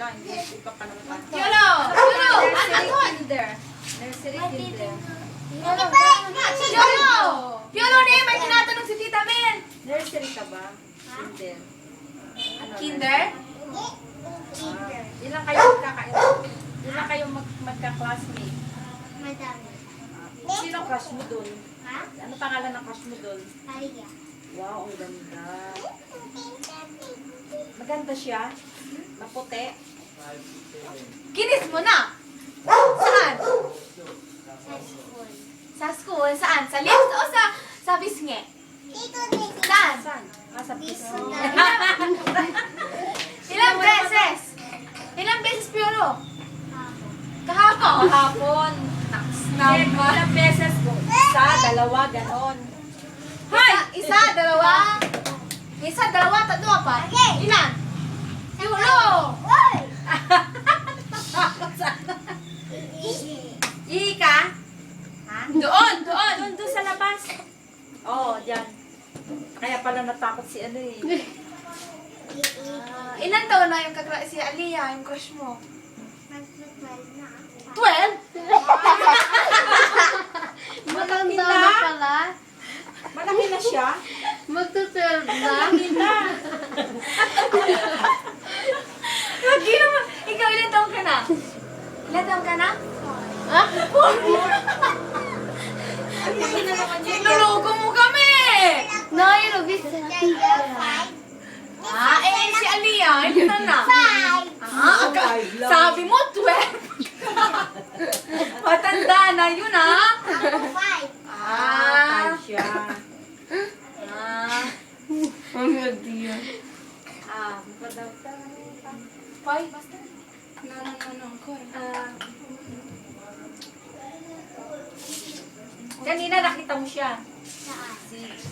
lang, hindi pa pa naman. Piolo! Piolo! Anton! Nursery kinder. Piolo! Piolo na may tinatanong si Tita Ben. Nursery ka ba? Kinder. Ano, Kinder? Ilan kayo ilan kayo magka-classmate? Madami. Sino crush mo dun? Ha? Ano pangalan ng crush mo dun? Maria. Wow, ang ganda. Maganda siya. Maputi. Kinis mo na. Saan? Sa school. Sa school? Saan? Sa lips o sa bisnge? Dito din. Saan? Saan? Sa Dito piso. na. Ilang beses? Ilang beses, Piolo? Ako. Kahapon? Kahapon. Ilang beses ko? Isa, dalawa, ganon. Isa, dalawa. Isa, dalawa, tatlo, apat. Okay. Ilan? Piolo! Oy! Ihi ka? Doon, doon. Doon sa labas. Oo, dyan. Kaya pala natakot si ano eh. Ilan taon na yung si Aliyah, yung crush mo? Mag-12 na. 12? Matanda na pala. Malaki na siya. Magtuturb na. Malaki na. Lagi naman. Ikaw, ilan taon ka na? Ilan taon ka na? Malaki na naman niya. Nilulugo mo kami! No, yung lubis na Si Aliyah, ilan na? 5. Five lang. Sabi mo, 12. Matanda na yun, ha? Ako 5. Five siya. Ang ganda. Magpadawta. Five, basta. No. Kanina nakita mo siya. Saan?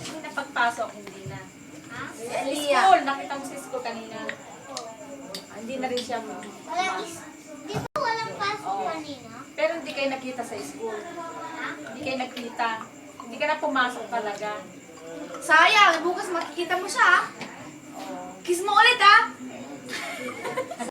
Kanina pagpasok, hindi na. Ha? Sa Aliyah. school, nakita mo sa school kanina. Hindi na rin siya Walang Di ba walang pasok kanina? Pero hindi kayo nakita sa school. Ha? Hindi kayo nakita. Hindi ka na pumasok talaga. Sayang, bukas makikita mo siya, ha? Oo. Kiss mo ulit, ha?